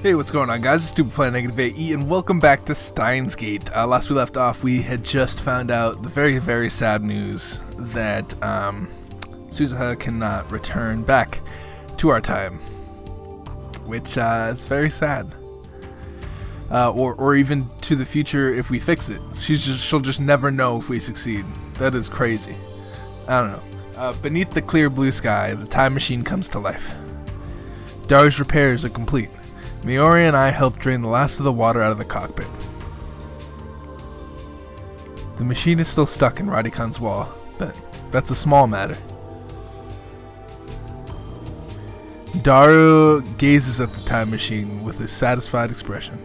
Hey, what's going on, guys? It's Stupid Player NegativeAE, and welcome back to Steins Gate. Last we left off, we had just found out the very, very sad news that Suzuha cannot return back to our time, which is very sad. Or even to the future if we fix it. She'll just never know if we succeed. That is crazy. I don't know. Beneath the clear blue sky, the time machine comes to life. Daru's repairs are complete. Mayuri and I helped drain the last of the water out of the cockpit. The machine is still stuck in Radikan's wall, but that's a small matter. Daru gazes at the time machine with a satisfied expression.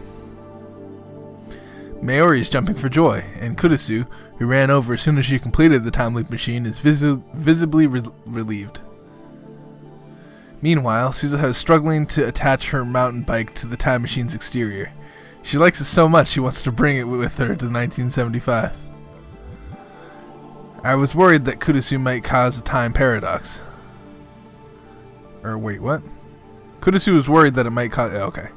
Mayuri is jumping for joy, and Kurisu, who ran over as soon as she completed the time loop machine, is visibly relieved. Meanwhile, Suzuha is struggling to attach her mountain bike to the time machine's exterior. She likes it so much she wants to bring it with her to 1975. I was worried that Kurisu might cause a time paradox. Or wait, what? Kurisu was worried that it might cause... okay.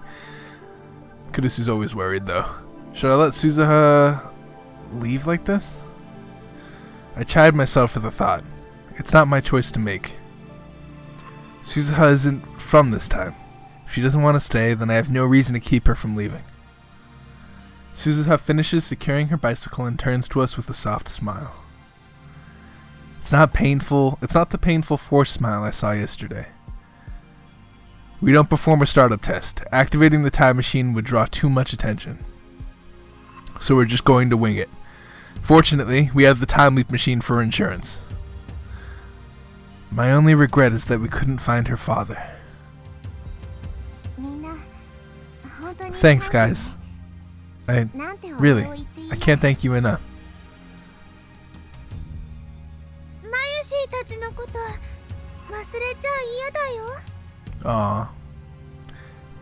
Kurisu's always worried, though. Should I let Suzuha leave like this? I chide myself for the thought. It's not my choice to make. Suzuha isn't from this time. If she doesn't want to stay, then I have no reason to keep her from leaving. Suzuha finishes securing her bicycle and turns to us with a soft smile. It's not painful. It's not the painful forced smile I saw yesterday. We don't perform a startup test. Activating the time machine would draw too much attention. So we're just going to wing it. Fortunately, we have the time loop machine for insurance. My only regret is that we couldn't find her father. Thanks, guys. I can't thank you enough. Aw.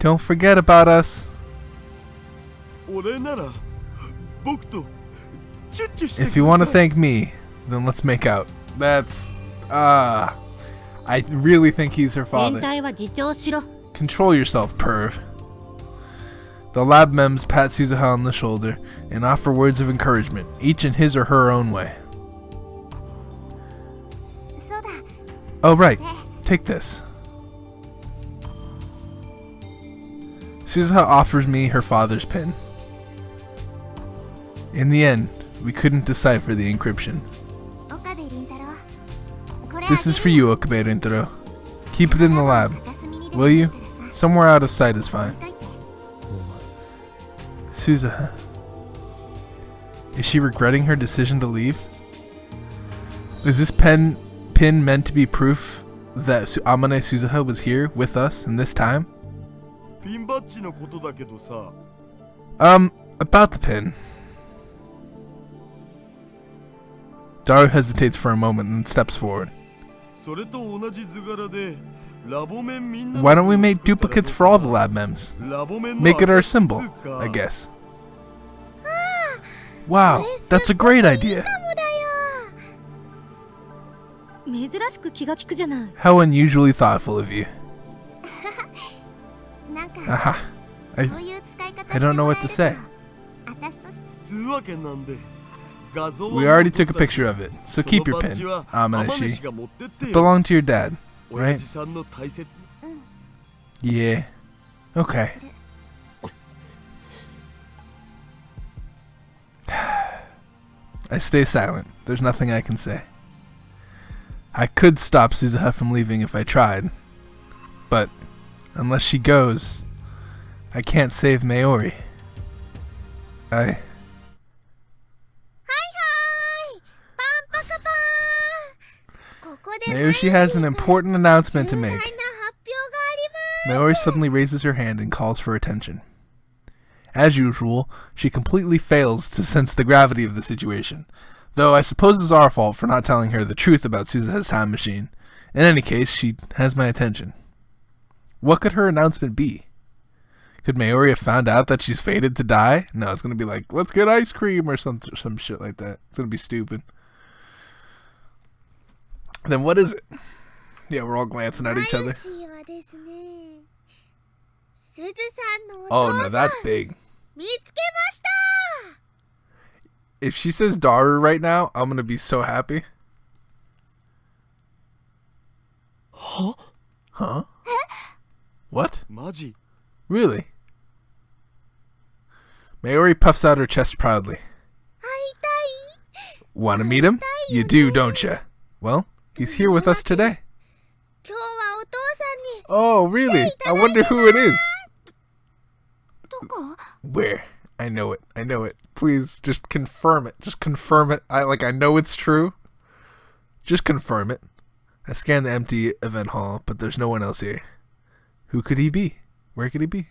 Don't forget about us. If you want to thank me, then let's make out. That's... I really think he's her father. Control yourself, perv. The lab mems pat Suzuha on the shoulder and offer words of encouragement, each in his or her own way. Oh right, take this. Suzuha offers me her father's pin. In the end, we couldn't decipher the encryption. This is for you, Okabe Rintaro. Keep it in the lab, will you? Somewhere out of sight is fine. Suzuha. Is she regretting her decision to leave? Is this pin meant to be proof that Amane Suzuha was here with us in this time? About the pin. Daru hesitates for a moment and steps forward. Why don't we make duplicates for all the lab mems? Make it our symbol, I guess. Wow, that's a great idea. How unusually thoughtful of you. Aha. I don't know what to say. We already took a picture of it, so keep your pin, Amaneshi. It belonged to your dad, right? Yeah. Okay. I stay silent. There's nothing I can say. I could stop Suzuha from leaving if I tried, but unless she goes, I can't save Mayuri. Mayuri has an important announcement to make. Mayuri suddenly raises her hand and calls for attention. As usual, she completely fails to sense the gravity of the situation, though I suppose it's our fault for not telling her the truth about Suzuha's time machine. In any case, she has my attention. What could her announcement be? Could Mayuri have found out that she's fated to die? No, it's going to be like, let's get ice cream or some shit like that. It's going to be stupid. Then what is it? Yeah, we're all glancing at each other. Oh, no, that's big. If she says Daru right now, I'm gonna be so happy. Huh? Huh? What? Really? Mayuri puffs out her chest proudly. Want to meet him? You do, don't you? Well, he's here with us today. Oh, really? I wonder who it is. Where? I know it. I know it. Please, just confirm it. Just confirm it. I know it's true. Just confirm it. I scanned the empty event hall, but there's no one else here. Who could he be? Where could he be?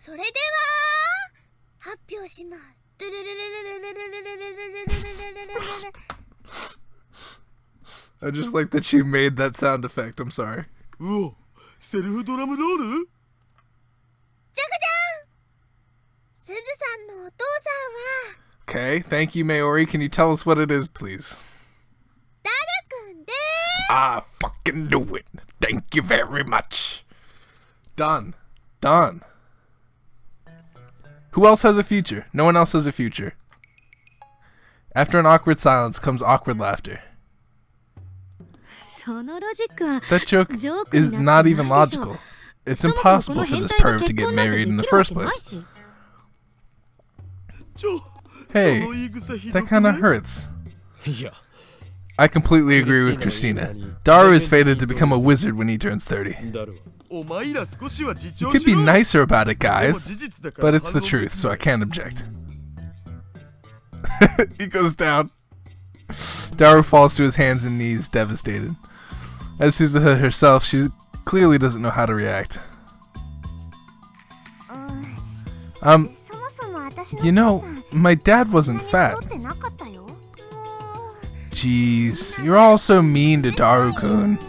I just like that you made that sound effect. I'm sorry. Okay, thank you, Mayuri. Can you tell us what it is, please? I fucking knew it. Thank you very much. Done. Done. Who else has a future? No one else has a future. After an awkward silence comes awkward laughter. That joke is not even logical. It's impossible for this perv to get married in the first place. Hey, that kinda hurts. I completely agree with Christina. Daru is fated to become a wizard when he turns 30. You could be nicer about it, guys, but it's the truth, so I can't object. He goes down. Daru falls to his hands and knees, devastated. As Suzuha herself, she clearly doesn't know how to react. You know, my dad wasn't fat. Jeez, you're all so mean to Daru-kun.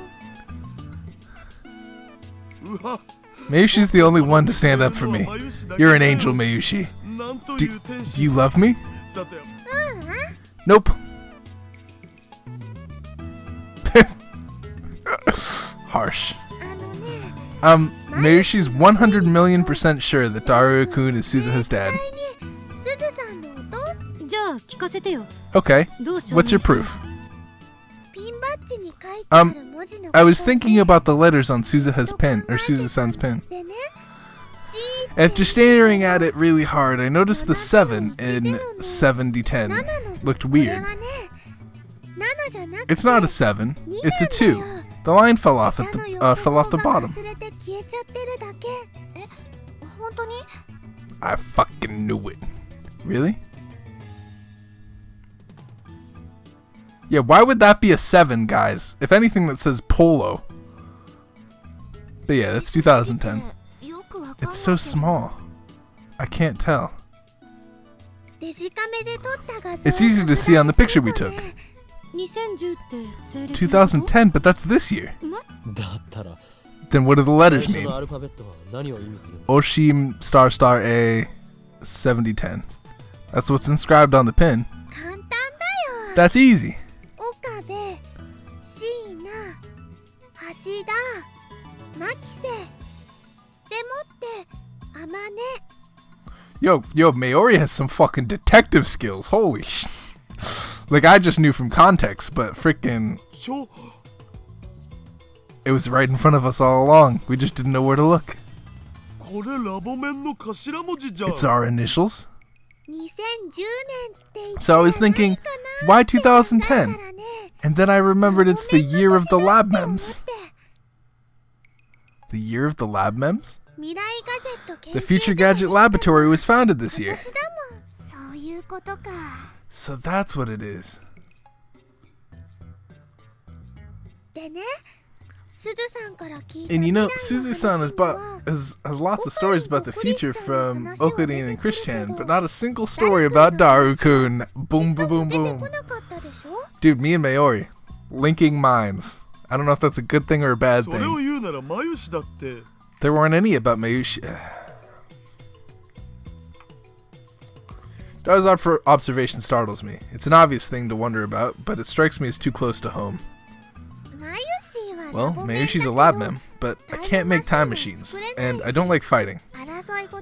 Mayushi's the only one to stand up for me. You're an angel, Mayushi. Do you love me? Nope. Harsh. Mayushi's 100,000,000% sure that Daru-kun is Suzuha's dad. Okay, what's your proof? I was thinking about the letters on Suzuha's pin, or Suzu-san's pin. After staring at it really hard, I noticed the 7 in 7010 looked weird. It's not a 7, it's a 2. The line fell off the bottom. I fucking knew it. Really? Yeah, why would that be a 7, guys? If anything, that says polo. But yeah, that's 2010. It's so small. I can't tell. It's easy to see on the picture we took. 2010, but that's this year. Then what do the letters mean? Oshim star star A 7010. That's what's inscribed on the pin. That's easy. Yo, Mayuri has some fucking detective skills. Holy sh... Like, I just knew from context, but freaking... It was right in front of us all along. We just didn't know where to look. It's our initials. So I was thinking, why 2010? And then I remembered it's the year of the lab mems. The year of the lab mems? The Future Gadget Laboratory was founded this year. So that's what it is. And you know, Suzu-san has lots of stories about the future from Okurin and Christian, but not a single story about Daru-kun. Boom, boom, boom, boom. Dude, me and Mayuri, linking minds. I don't know if that's a good thing or a bad thing. There weren't any about Mayushi. Daru's observation startles me. It's an obvious thing to wonder about, but it strikes me as too close to home. Well, Mayushi's a lab mem, but I can't make time machines, and I don't like fighting.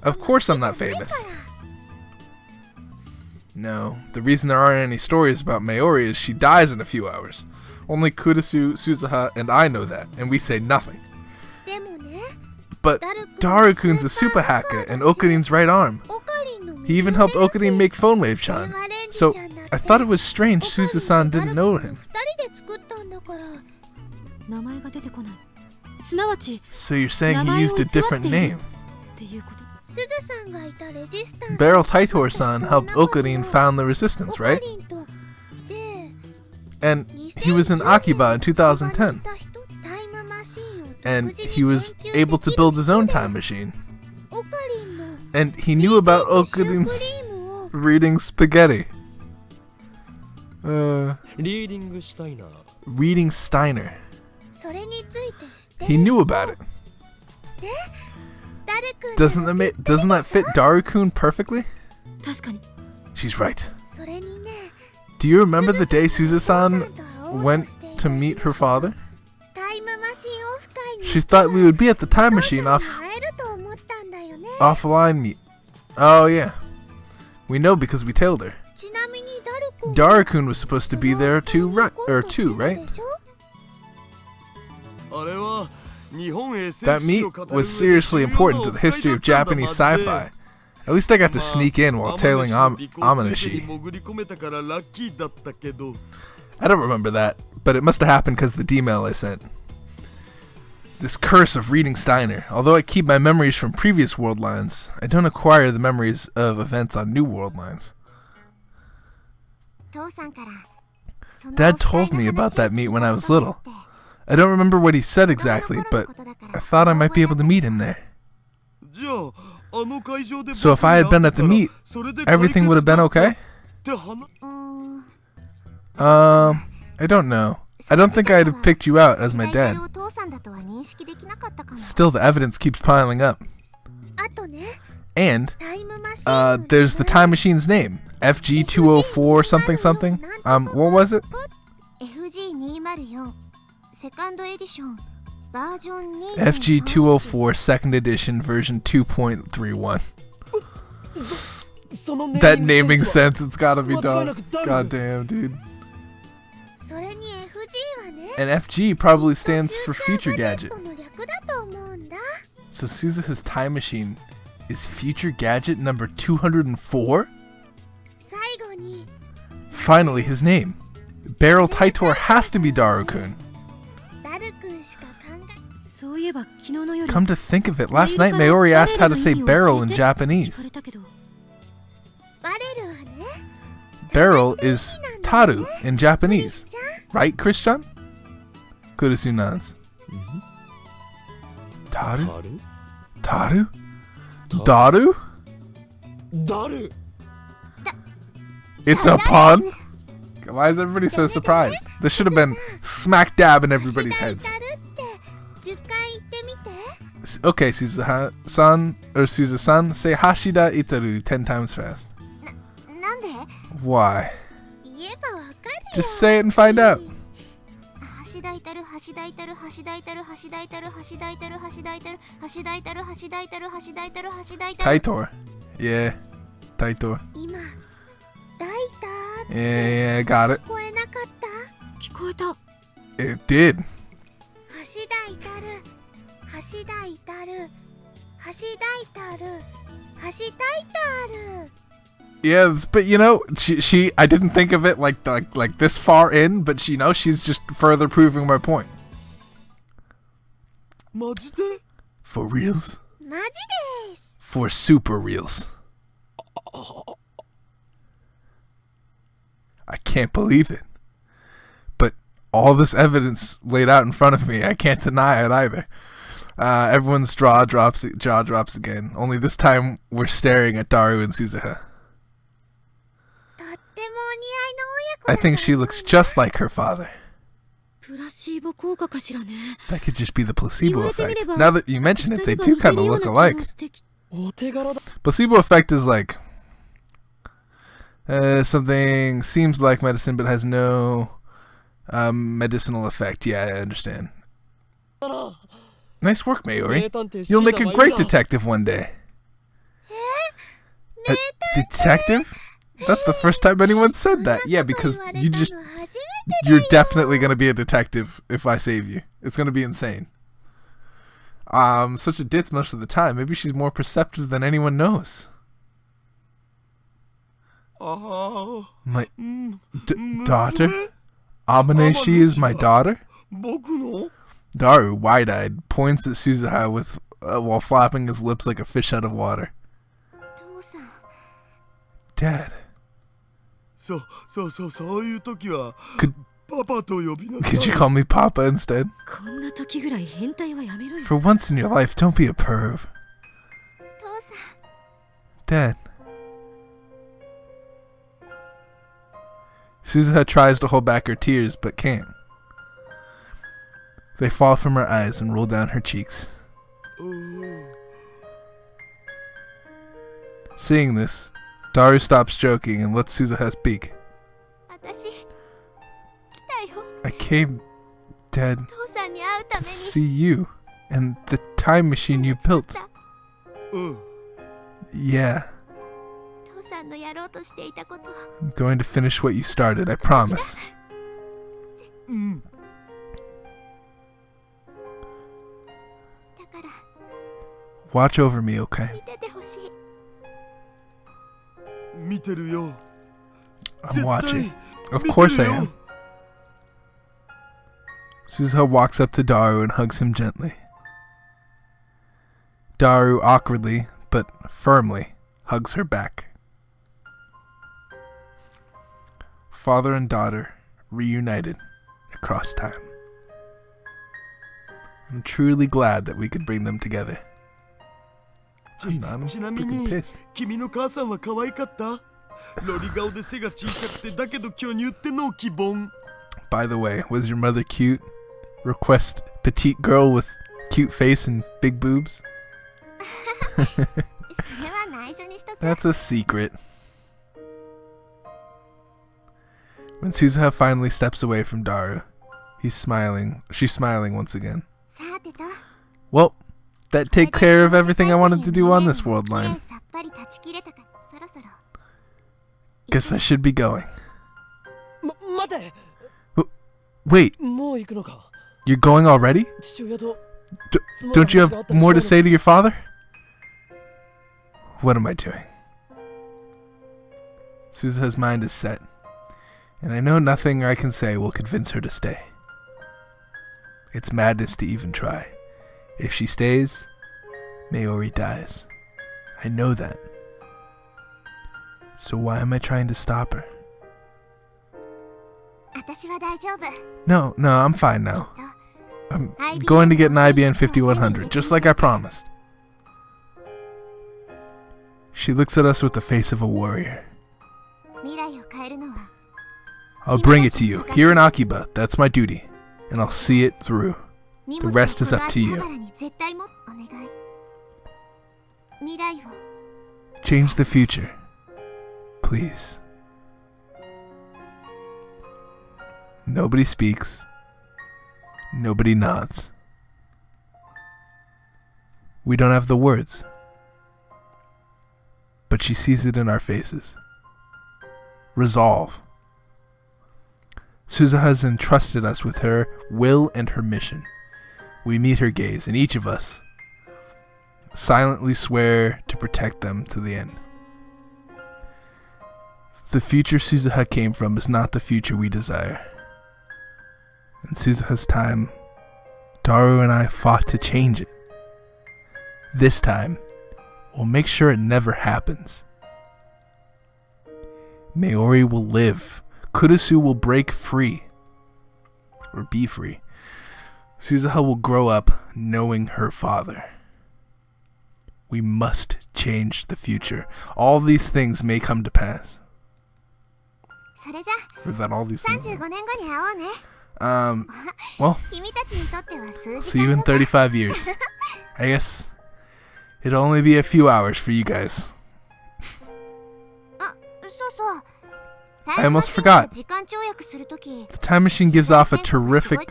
Of course I'm not famous. No, the reason there aren't any stories about Mayuri is she dies in a few hours. Only Kurisu, Suzuha, and I know that, and we say nothing. But Daru-kun's a super hacker and Okarin's right arm. He even helped Okarin make Phone Wave Chan. So I thought it was strange Suzu-san didn't know him. So you're saying he used a different name? Beryl Taitor-san helped Okarin found the resistance, right? And he was in Akiba in 2010. And he was able to build his own time machine. And he knew about Okarin's reading spaghetti. Reading Steiner. He knew about it. Doesn't that fit Daru-kun perfectly? She's right. Do you remember the day Suzu-san went to meet her father? She thought we would be at the time machine offline meet. Oh yeah. We know because we told her. Daru-kun was supposed to be there too, right? That meet was seriously important to the history of Japanese sci-fi. At least I got to sneak in while tailing Amanashi. I don't remember that, but it must have happened because of the D-mail I sent. This curse of reading Steiner. Although I keep my memories from previous world lines, I don't acquire the memories of events on new world lines. Dad told me about that meet when I was little. I don't remember what he said exactly, but I thought I might be able to meet him there. So if I had been at the meet, everything would have been okay? I don't know. I don't think I'd have picked you out as my dad. Still, the evidence keeps piling up. And, there's the time machine's name. FG204 something something. What was it? FG204 second edition version 2.31. That naming sense, it's gotta be done. Goddamn, dude. And FG probably stands for Future Gadget. So Suzuha's time machine is Future Gadget number 204? Finally, his name. Beryl Taitor has to be Daru-kun. Come to think of it, last night Mayuri asked how to say barrel in Japanese. Barrel is taru in Japanese. Right, Christian? Kurisu nods. Taru? Taru? Daru? Daru. It's a pun? Why is everybody so surprised? This should have been smack dab in everybody's heads. Okay, Suzu-san, or Suzu-san, say Hashida Itaru 10 times fast. Why? Just say it and find out. Taitor. Yeah, Taitor. Yeah, got it. It did. Yes, but you know, she I didn't think of it like this far in, but she's just further proving my point. For reals? For super reals. I can't believe it. But all this evidence laid out in front of me, I can't deny it either. Everyone's jaw drops again. Only this time we're staring at Daru and Suzuha. I think she looks just like her father. That could just be the placebo effect. Now that you mention it, they do kind of look alike. Placebo effect is like something seems like medicine but has no medicinal effect. Yeah, I understand. Nice work, Mayuri. You'll make a great detective one day. A detective? That's the first time anyone said that. Yeah, because you're definitely gonna be a detective if I save you. It's gonna be insane. Such a ditz most of the time. Maybe she's more perceptive than anyone knows. My daughter? Amane, she is my daughter? Daru, wide-eyed, points at Suzuha with while flapping his lips like a fish out of water. Dad. Could you call me Papa instead? For once in your life, don't be a perv. Dad. Suzuha tries to hold back her tears, but can't. They fall from her eyes and roll down her cheeks. Seeing this, Daru stops joking and lets Suzuha speak. I came, Dad, to see you and the time machine you built. Yeah. I'm going to finish what you started, I promise. Watch over me, okay? I'm watching. Of course I am. Suzuha walks up to Daru and hugs him gently. Daru awkwardly, but firmly, hugs her back. Father and daughter reunited across time. I'm truly glad that we could bring them together. I'm freaking pissed. By the way, was your mother cute? Request petite girl with cute face and big boobs? That's a secret. When Suzuha finally steps away from Daru, she's smiling once again. Well, that takes care of everything I wanted to do on this world line. Guess I should be going. Wait, you're going already? Don't you have more to say to your father? What am I doing? Suzuha's mind is set, and I know nothing I can say will convince her to stay. It's madness to even try. If she stays, Mayuri dies. I know that. So why am I trying to stop her? No, I'm fine now. I'm going to get an IBN 5100, just like I promised. She looks at us with the face of a warrior. I'll bring it to you, here in Akiba, that's my duty, and I'll see it through. The rest is up to you. Change the future, please. Nobody speaks. Nobody nods. We don't have the words. But she sees it in our faces. Resolve. Suzuha has entrusted us with her will and her mission. We meet her gaze, and each of us silently swear to protect them to the end. The future Suzuha came from is not the future we desire. In Suzuha's time, Daru and I fought to change it. This time, we'll make sure it never happens. Mayuri will live. Kurisu will break free. Or be free. Suzuha will grow up knowing her father. We must change the future. All these things may come to pass. Or that all these things well, see you in 35 years. I guess it'll only be a few hours for you guys. I almost forgot. The time machine gives off a terrific,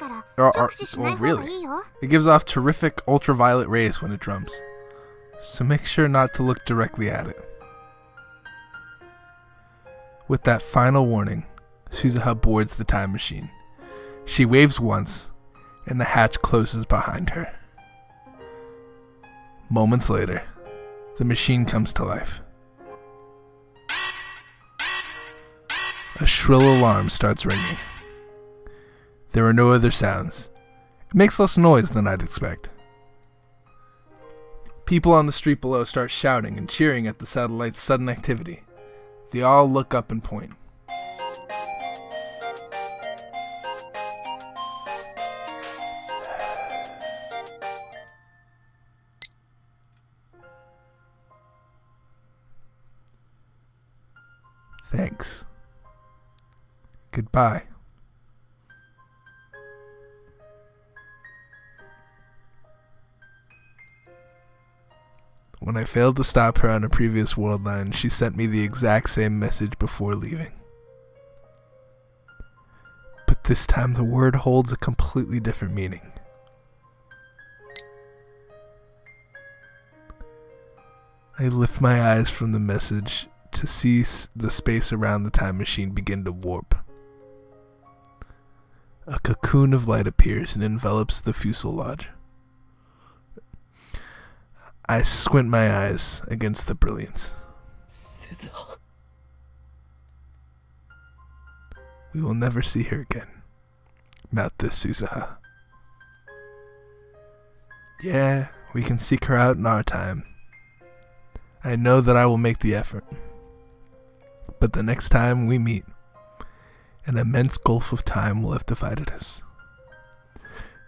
it gives off terrific ultraviolet rays when it drums. So make sure not to look directly at it. With that final warning, Suzuha boards the time machine. She waves once, and the hatch closes behind her. Moments later, the machine comes to life. A shrill alarm starts ringing. There are no other sounds. It makes less noise than I'd expect. People on the street below start shouting and cheering at the satellite's sudden activity. They all look up and point. Thanks. Goodbye. When I failed to stop her on a previous world line, she sent me the exact same message before leaving. But this time the word holds a completely different meaning. I lift my eyes from the message to see the space around the time machine begin to warp. A cocoon of light appears and envelops the fuselage. I squint my eyes against the brilliance. Suzuha. We will never see her again. Not this Suzuha. Yeah, we can seek her out in our time. I know that I will make the effort. But the next time we meet, an immense gulf of time will have divided us.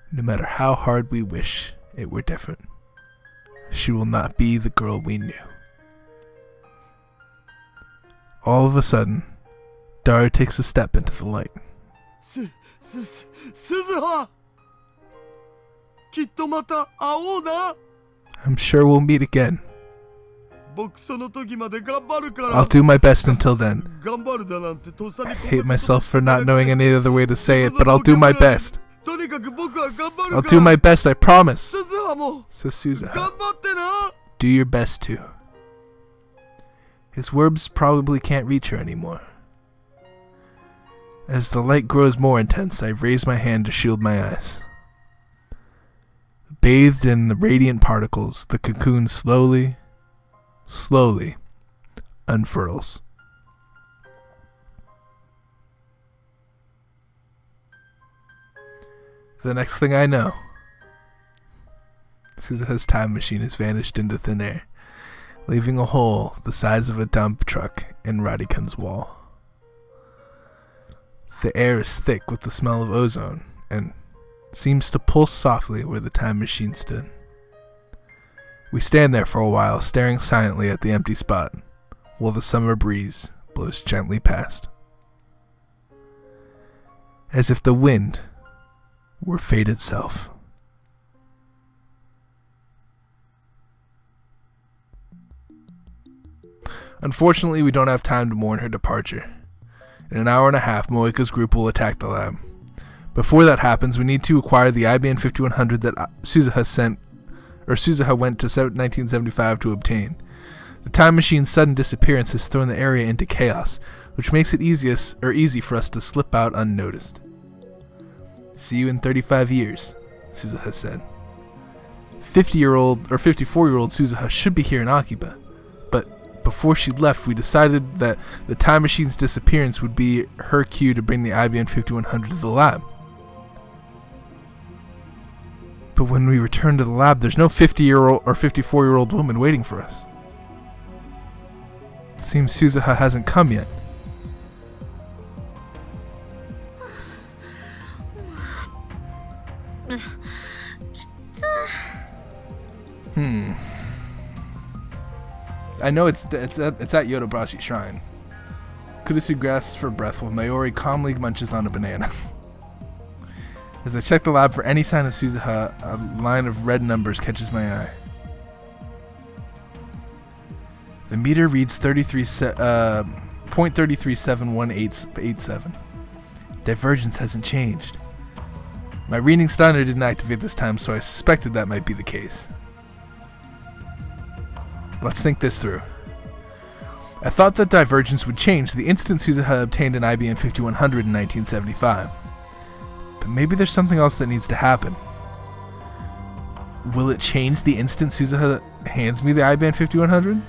No matter how hard we wish it were different, she will not be the girl we knew. All of a sudden, Daru takes a step into the light. Suzuha! Kitto mata aou na! I'm sure we'll meet again. Boku sono toki made ganbaru kara. I'll do my best until then. Ganbaru da nante tosani I hate myself for not knowing any other way to say it, but I'll do my best. Tonikaku boku wa ganbaru I'll do my best, I promise. Suzuha mo So Suzuha, ganbatte na! do your best too. His words probably can't reach her anymore. As the light grows more intense, I raise my hand to shield my eyes. Bathed in the radiant particles, the cocoon slowly unfurls. The next thing I know, Suzuha's time machine has vanished into thin air, leaving a hole the size of a dump truck in Radikan's wall. The air is thick with the smell of ozone and seems to pulse softly where the time machine stood. We stand there for a while, staring silently at the empty spot, while the summer breeze blows gently past. As if the wind were fate itself. Unfortunately, we don't have time to mourn her departure. In an hour and a half, Moika's group will attack the lab. Before that happens, we need to acquire the IBN 5100 that Suzuha went to 1975 to obtain. The time machine's sudden disappearance has thrown the area into chaos, which makes it easy for us to slip out unnoticed. See you in 35 years, Suzuha said. 54-year-old Suzuha should be here in Akiba, but before she left, we decided that the time machine's disappearance would be her cue to bring the IBN 5100 to the lab. But when we return to the lab, there's no 50-year-old or 54-year-old woman waiting for us. It seems Suzuha hasn't come yet. I know it's at Yodobashi Shrine. Kurisu grasps for breath while Mayori calmly munches on a banana. As I check the lab for any sign of Suzuha, a line of red numbers catches my eye. The meter reads 0.337187. Divergence hasn't changed. My reading standard didn't activate this time, so I suspected that might be the case. Let's think this through. I thought that divergence would change the instant Suzuha obtained an IBM 5100 in 1975. But maybe there's something else that needs to happen. Will it change the instant Suzuha hands me the IBM 5100?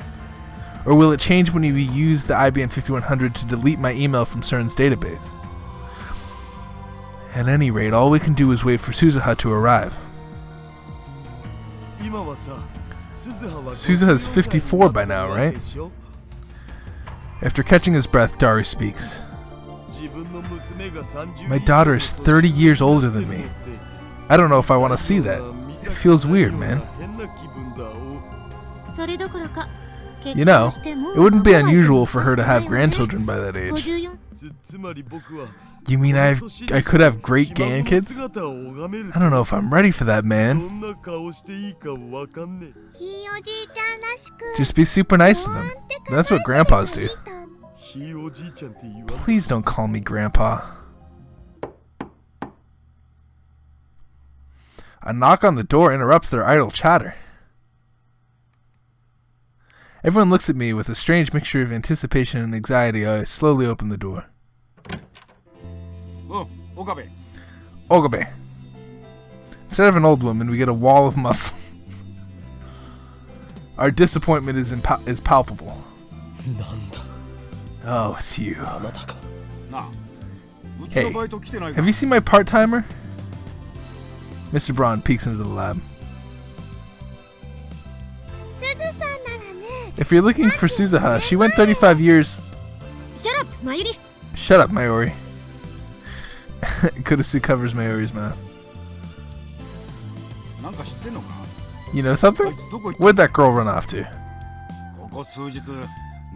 Or will it change when we use the IBM 5100 to delete my email from CERN's database? At any rate, all we can do is wait for Suzuha to arrive. Suzuha's 54 by now, right? After catching his breath, Daru speaks. My daughter is 30 years older than me. I don't know if I want to see that. It feels weird, man. You know, it wouldn't be unusual for her to have grandchildren by that age. You mean I could have great grandkids? I don't know if I'm ready for that, man. Just be super nice to them. That's what grandpas do. Please don't call me grandpa. A knock on the door interrupts their idle chatter. Everyone looks at me with a strange mixture of anticipation and anxiety. I slowly open the door. Oh, Okabe. Okabe. Instead of an old woman, we get a wall of muscle. Our disappointment is palpable. Oh, it's you. Hey, have you seen my part-timer? Mr. Braun peeks into the lab. If you're looking for Suzuha, she went 35 years... Shut up, Mayuri. Shut up, Mayuri. Kurusu covers Mayuri's mouth. You know something? Where'd that girl run off to?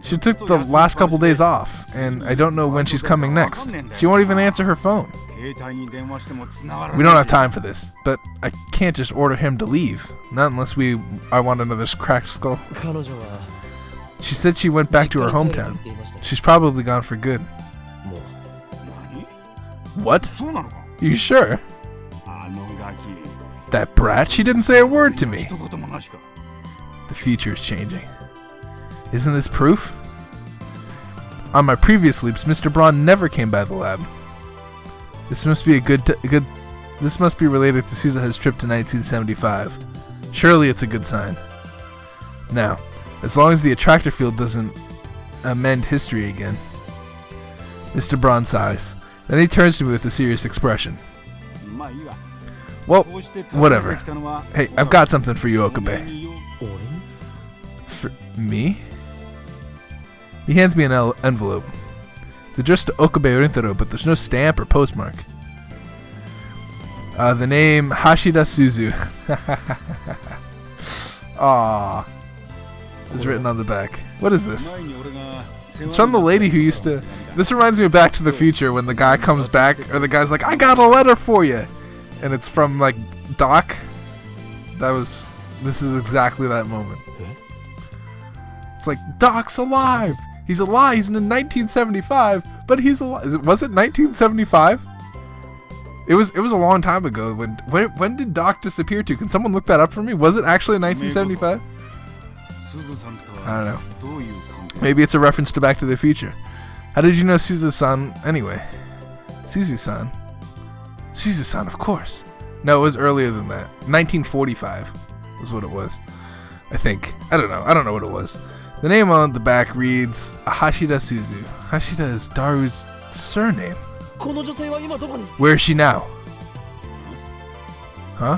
She took the last couple days off, and I don't know when she's coming next. She won't even answer her phone. We don't have time for this, but I can't just order him to leave. Not unless I want another cracked skull. She said she went back to her hometown. She's probably gone for good. What? You sure? That brat? She didn't say a word to me. The future is changing. Isn't this proof? On my previous leaps, Mr. Braun never came by the lab. This must be this must be related to Suzuha's trip to 1975. Surely it's a good sign. Now, as long as the attractor field doesn't amend history again. Mr. Braun sighs. Then he turns to me with a serious expression. Well, whatever. Hey, I've got something for you, Okabe. For me? He hands me an envelope. It's addressed to Okabe Rintaro, but there's no stamp or postmark. The name Hashida Suzu. Aww. It's written on the back. What is this? It's from the lady who used to... This reminds me of Back to the Future when the guy comes back, or the guy's like, I got a letter for you! And it's from, like, Doc. This is exactly that moment. It's like, Doc's alive! He's alive! He's in 1975, but he's alive. Was it 1975? It was a long time ago. When did Doc disappear to? Can someone look that up for me? Was it actually 1975? I don't know. Maybe it's a reference to Back to the Future. How did you know Suzu-san anyway? Suzu-san? Suzu-san, of course. No, it was earlier than that. 1945 was what it was. I think. I don't know. I don't know what it was. The name on the back reads Hashida Suzu. Hashida is Daru's surname. Where is she now? Huh?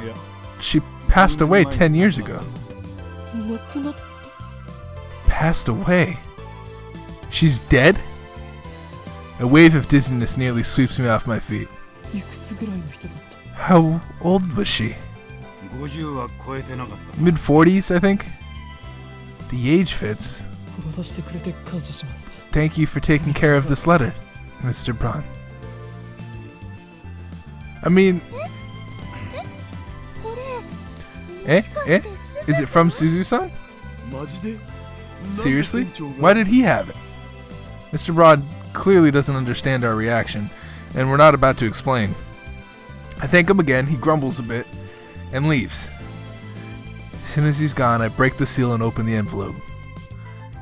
She passed away 10 years ago. Passed away? She's dead? A wave of dizziness nearly sweeps me off my feet. How old was she? Mid-40s, I think? The age fits. Thank you for taking care of this letter, Mr. Braun. I mean... Is it from Suzu-san? Seriously? Why did he have it? Mr. Braun clearly doesn't understand our reaction, and we're not about to explain. I thank him again, he grumbles a bit, and leaves. As soon as he's gone, I break the seal and open the envelope.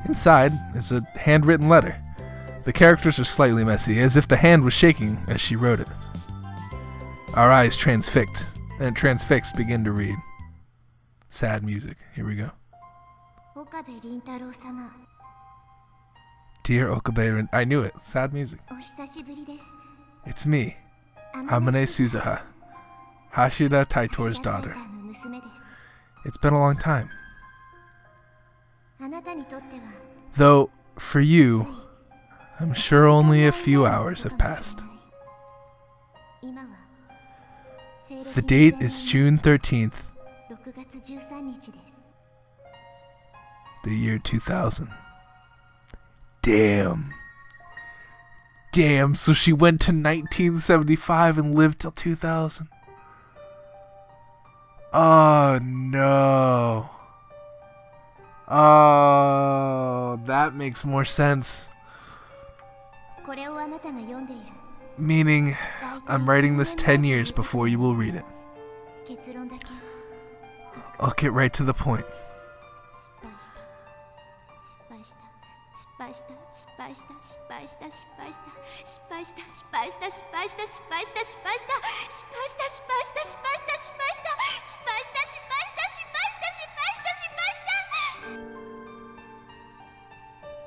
Inside is a handwritten letter. The characters are slightly messy, as if the hand was shaking as she wrote it. Our eyes transfixed begin to read. Sad music. Here we go. Dear Okabe, I knew it. Sad music. It's me, Amane Suzuha, Hashida Taitor's daughter. It's been a long time. Though, for you, I'm sure only a few hours have passed. The date is June 13th, the year 2000. Damn. Damn, so she went to 1975 and lived till 2000. Oh, no. Oh, that makes more sense. Meaning, I'm writing this 10 years before you will read it. I'll get right to the point.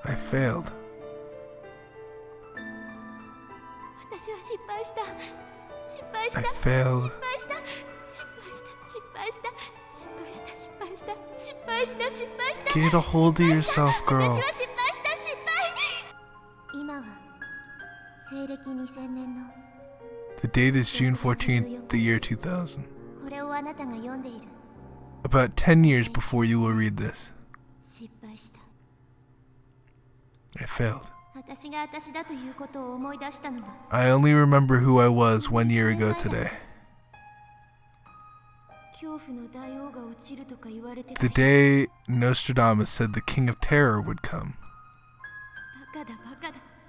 I failed. I failed. Get a hold of yourself, girl. The date is June 14th, the year 2000. About 10 years before you will read this. I failed. I only remember who I was 1 year ago today. The day Nostradamus said the King of Terror would come.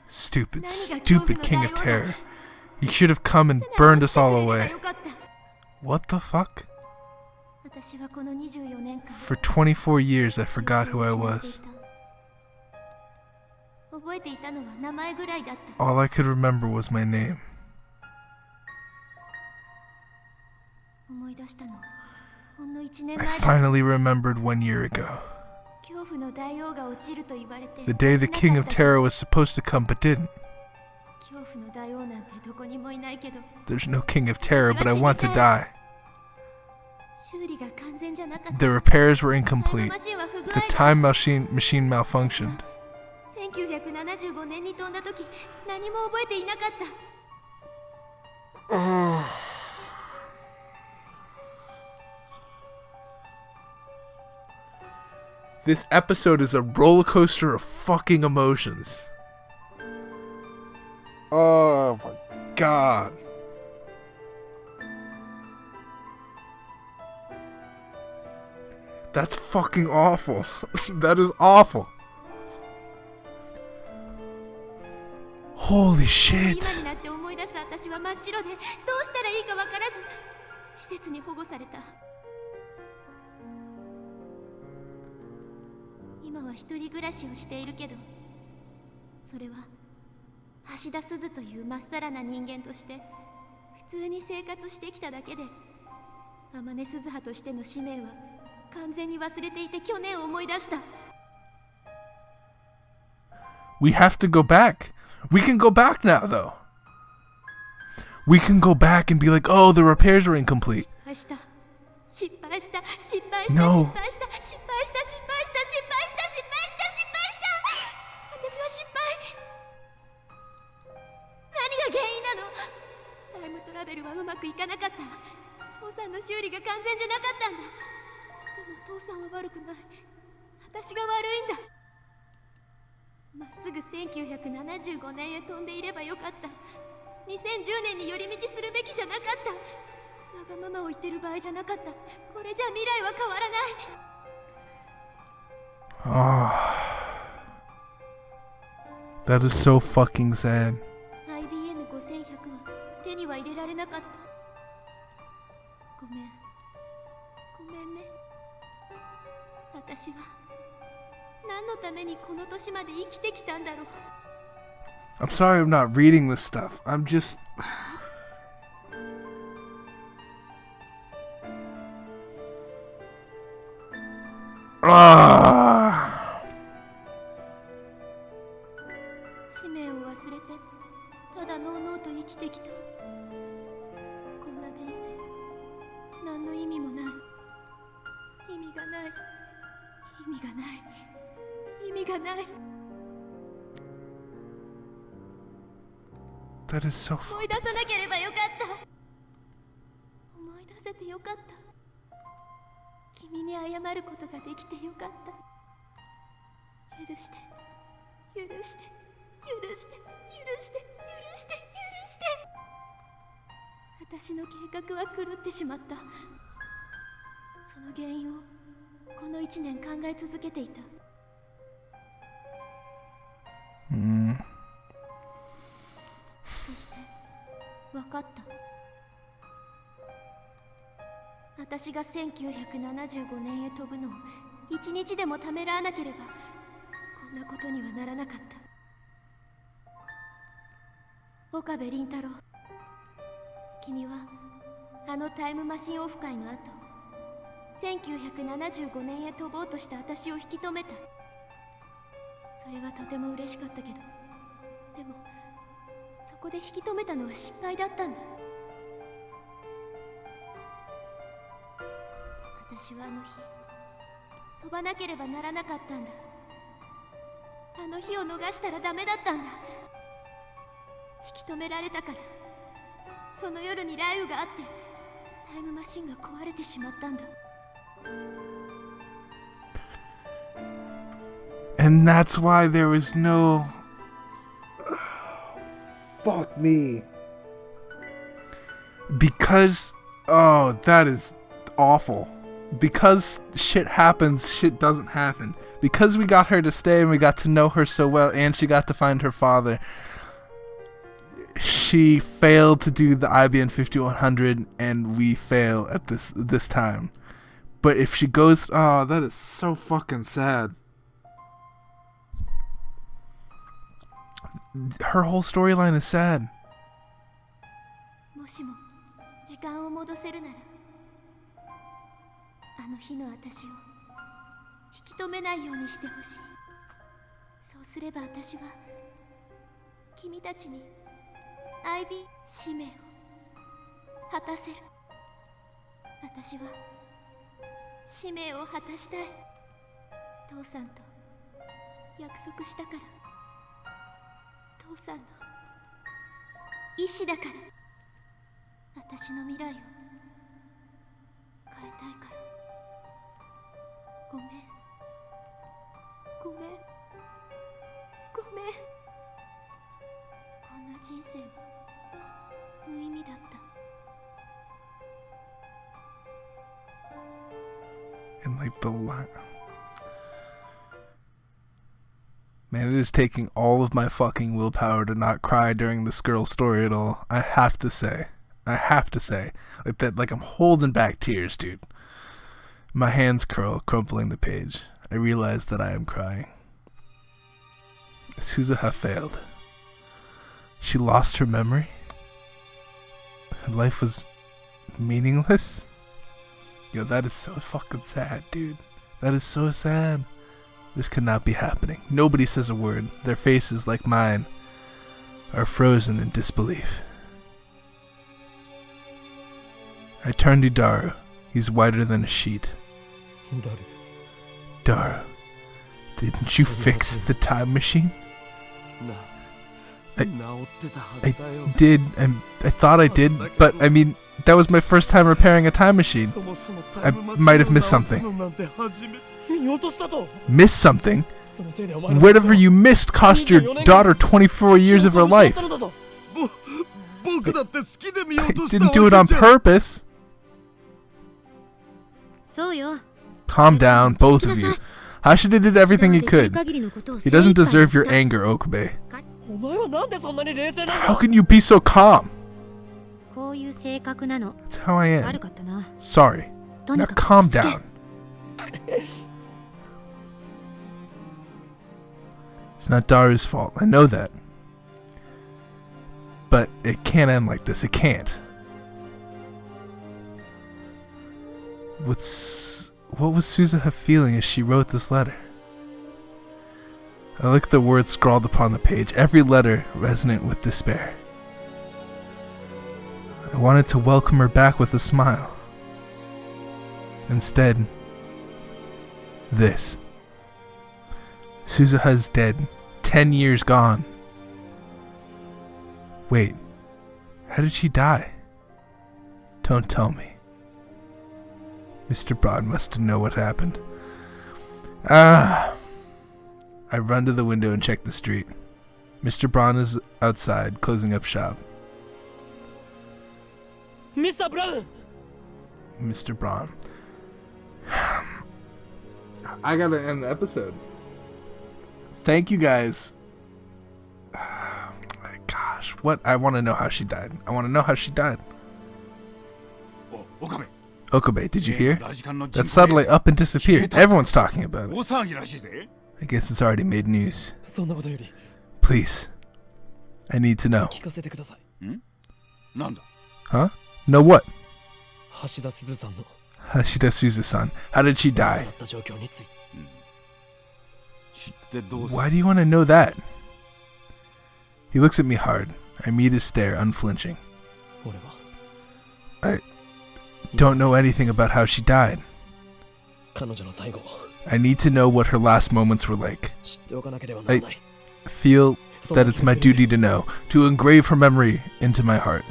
Stupid, stupid King of Terror. He should have come and burned us all away. What the fuck? For 24 years I forgot who I was. All I could remember was my name. I finally remembered 1 year ago. The day the King of Terror was supposed to come but didn't. There's no King of Terror, but I want to die. The repairs were incomplete. The time machine malfunctioned. This episode is a roller coaster of fucking emotions. Oh my god. That's fucking awful. That is awful. Holy shit. We have to go back. We can go back now, though. We can go back and be like, oh, the repairs are incomplete. No. Oh, that is so fucking sad. 何のためにこの年まで生きてきたんだろう。 I'm sorry I'm not reading this stuff. I'm just...使命を忘れてただのうのうと生きてきた。こんな人生何の意味もない。意味がない。意味がない。意味がない。 That is so 思い出さなければよかった。思い出せてよかった。君に謝ることができてよかった。許して、許して、許して、許して、許して、許して。私の計画は狂ってしまった。その原因をこの1年考え続けていた。そして分かった。私が1975年へ飛ぶのを1日でもためらわなければこんなことにはならなかった。岡部倫太郎、君はあのタイムマシンオフ会の後、1975年へ飛ぼうとした私を引き止めた。それはとても嬉しかったけど、でもそこで引き止めたのは失敗だったんだ。私はあの日飛ばなければならなかったんだ。あの日を逃したらダメだったんだ。引き止められたから、その夜に雷雨があってタイムマシンが壊れてしまったんだ。 And that's why there was no... Fuck me. Because... Oh, that is awful. Because shit happens, shit doesn't happen. Because we got her to stay and we got to know her so well and she got to find her father, she failed to do the IBM 5100 and we fail at this time. But if she goes... Oh, that is so fucking sad. Her whole storyline is sad. もしも時間を戻せるなら、あの日の私を引き止めないようにしてほしい。そうすれば私は君たちに IB 使命を果たせる。私は使命を果たしたい。父さんと約束したから。父さんの意志だから。私の未来を変えたいから。ごめん、ごめん、ごめん。こんな人生は無意味だった。 And like the line... Man, it is taking all of my fucking willpower to not cry during this girl's story at all. I have to say. Like that, like I'm holding back tears, dude. My hands curl, crumpling the page. I realize that I am crying. Suzuha failed. She lost her memory. Her life was meaningless. Yo, that is so fucking sad, dude. That is so sad. This could not be happening. Nobody says a word. Their faces, like mine, are frozen in disbelief. I turn to Daru. He's whiter than a sheet. Daru, didn't you fix the time machine? I did, and I thought I did, but I mean, that was my first time repairing a time machine. I might have missed something. Missed something? Whatever you missed cost your daughter 24 years of her life. I didn't do it on purpose. Calm down, both of you. Hashida did everything he could. He doesn't deserve your anger, Okabe. How can you be so calm? That's how I am. Sorry. Now calm down. It's not Daru's fault. I know that. But it can't end like this. It can't. What was Suzuha feeling as she wrote this letter? I looked at the words scrawled upon the page, every letter resonant with despair. I wanted to welcome her back with a smile. Instead, this. Suzuha's dead. 10 years gone. Wait, how did she die? Don't tell me. Mr. Broad must know what happened. I run to the window and check the street. Mr. Braun is outside, closing up shop. Mr. Brown! Mr. Braun. I gotta end the episode. Thank you guys. Gosh, what? I want to know how she died. I want to know how she died. Okabe, did you hear? That satellite up and disappeared. Everyone's talking about it. I guess it's already made news. Please. I need to know. Huh? Know what? Hashida Suzu-san. How did she die? Why do you want to know that? He looks at me hard. I meet his stare, unflinching. I don't know anything about how she died. I need to know what her last moments were like. I feel that it's my duty to know, to engrave her memory into my heart.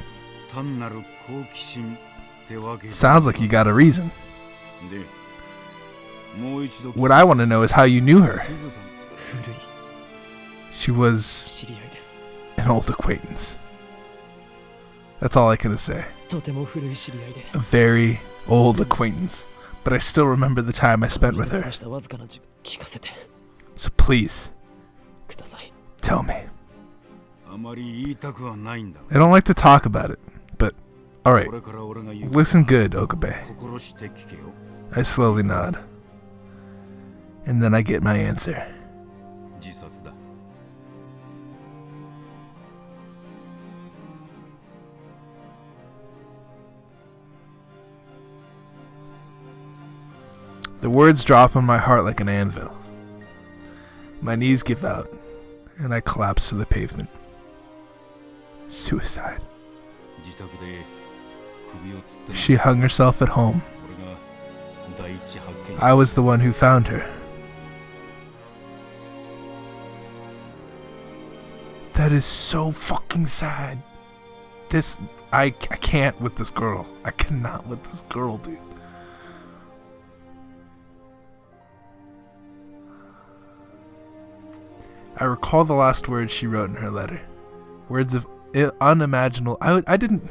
Sounds like you got a reason. What I want to know is how you knew her. She was an old acquaintance. That's all I can say. A very old acquaintance. But I still remember the time I spent with her. So please, tell me. I don't like to talk about it, but alright. Listen good, Okabe. I slowly nod. And then I get my answer. The words drop on my heart like an anvil. My knees give out, and I collapse to the pavement. Suicide. She hung herself at home. I was the one who found her. That is so fucking sad. I can't with this girl. I cannot with this girl, dude. I recall the last words she wrote in her letter. Words of unimaginable. I didn't.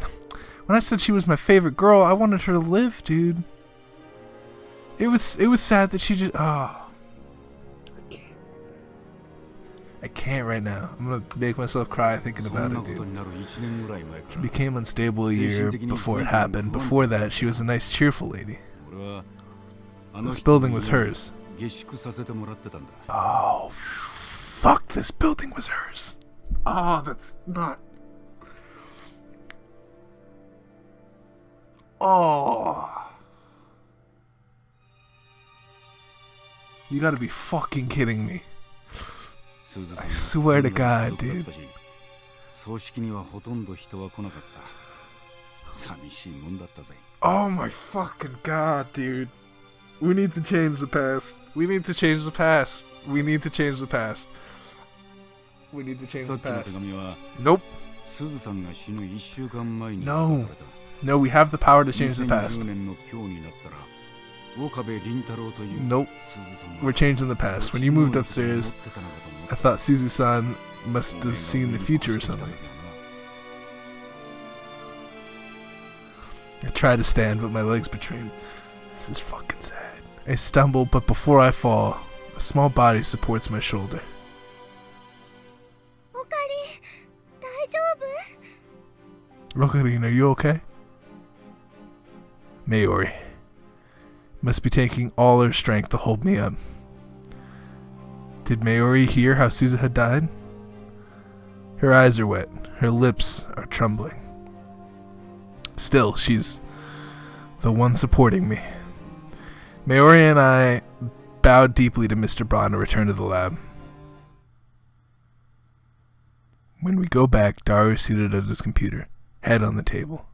When I said she was my favorite girl, I wanted her to live, dude. It was sad that she just. Oh. I can't right now. I'm gonna make myself cry thinking about it, dude. She became unstable a year before it happened. Before that, she was a nice, cheerful lady. This building was hers. Oh. Fuck, this building was hers. Oh, that's not. Oh. You gotta be fucking kidding me. I swear to God, dude. Oh my fucking God, dude. We need to change the past. We need to change the past. We need to change the past. We need to change the past. Nope. No. No, we have the power to change the past. Nope. We're changing the past. When you moved upstairs, I thought Suzu-san must have seen the future or something. I try to stand, but my legs betray me. This is fucking sad. I stumble, but before I fall, a small body supports my shoulder. Rokarin, are you okay? Mayori must be taking all her strength to hold me up. Did Mayuri hear how Suzuha had died? Her eyes are wet. Her lips are trembling. Still, she's the one supporting me. Mayuri and I bowed deeply to Mr. Braun and returned to the lab. When we go back, Daru is seated at his computer, head on the table.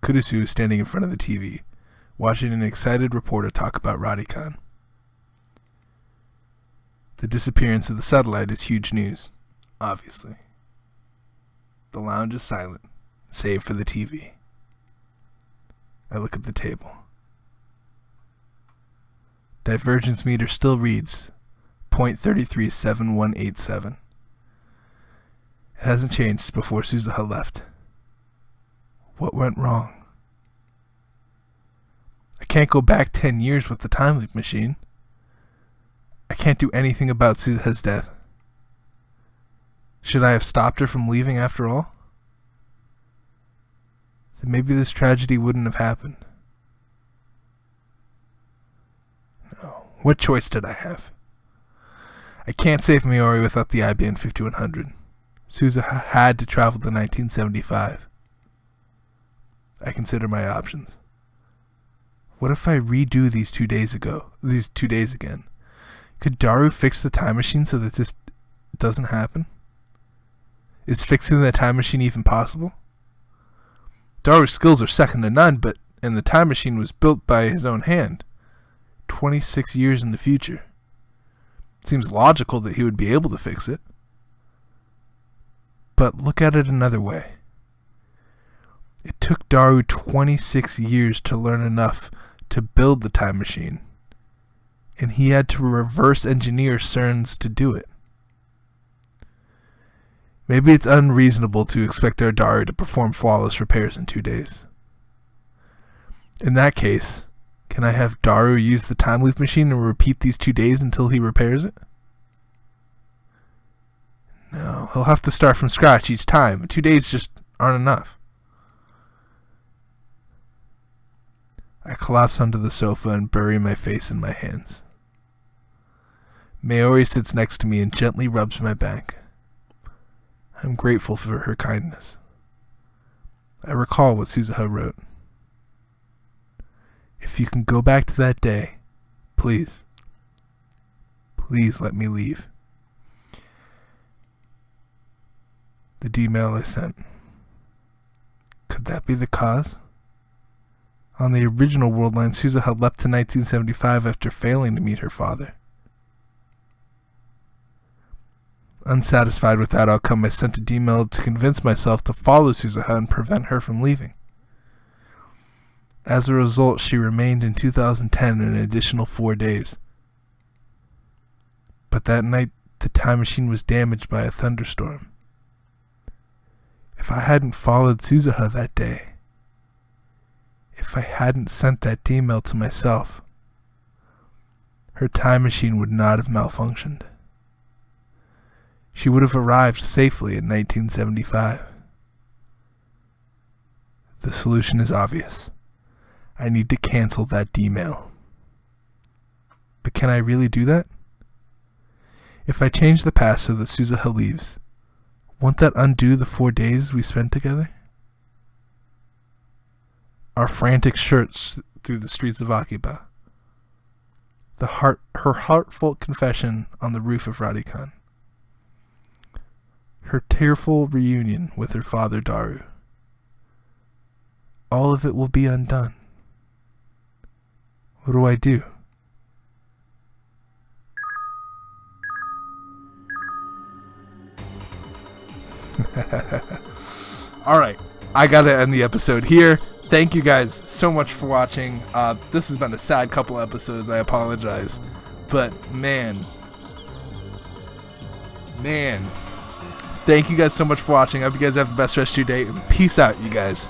Kurusu is standing in front of the TV, watching an excited reporter talk about Radikan. The disappearance of the satellite is huge news, obviously. The lounge is silent, save for the TV. I look at the table. Divergence meter still reads 0.337187. It hasn't changed before Suzuha left. What went wrong? I can't go back 10 years with the time loop machine. I can't do anything about Suzuha's death. Should I have stopped her from leaving after all? Then maybe this tragedy wouldn't have happened. No. What choice did I have? I can't save Mayuri without the IBM 5100. Suzuha had to travel to 1975. I consider my options. What if I redo these 2 days again? Could Daru fix the time machine so that this doesn't happen? Is fixing the time machine even possible? Daru's skills are second to none, and the time machine was built by his own hand, 26 years in the future. Seems logical that he would be able to fix it. But look at it another way. It took Daru 26 years to learn enough to build the time machine, and he had to reverse engineer CERNs to do it. Maybe it's unreasonable to expect our Daru to perform flawless repairs in 2 days. In that case, can I have Daru use the time loop machine and repeat these 2 days until he repairs it? No, he'll have to start from scratch each time. 2 days just aren't enough. I collapse onto the sofa and bury my face in my hands. Mayuri sits next to me and gently rubs my back. I'm grateful for her kindness. I recall what Suzuha wrote. If you can go back to that day, please let me leave. The D-mail I sent. Could that be the cause? On the original world line, Suzuha left to 1975 after failing to meet her father. Unsatisfied with that outcome, I sent a D-mail to convince myself to follow Suzuha and prevent her from leaving. As a result, she remained in 2010 an additional 4 days. But that night, the time machine was damaged by a thunderstorm. If I hadn't followed Suzuha that day, if I hadn't sent that D-mail to myself, her time machine would not have malfunctioned. She would have arrived safely in 1975. The solution is obvious. I need to cancel that D-mail. But can I really do that? If I change the past so that Suzuha leaves, won't that undo the 4 days we spent together? Our frantic search through the streets of Akiba. Her heartfelt confession on the roof of Radikan. Her tearful reunion with her father Daru. All of it will be undone. What do I do? Alright, I gotta end the episode here. Thank you guys so much for watching. This has been a sad couple episodes, I apologize. But man. Thank you guys so much for watching. I hope you guys have the best rest of your day. And peace out, you guys.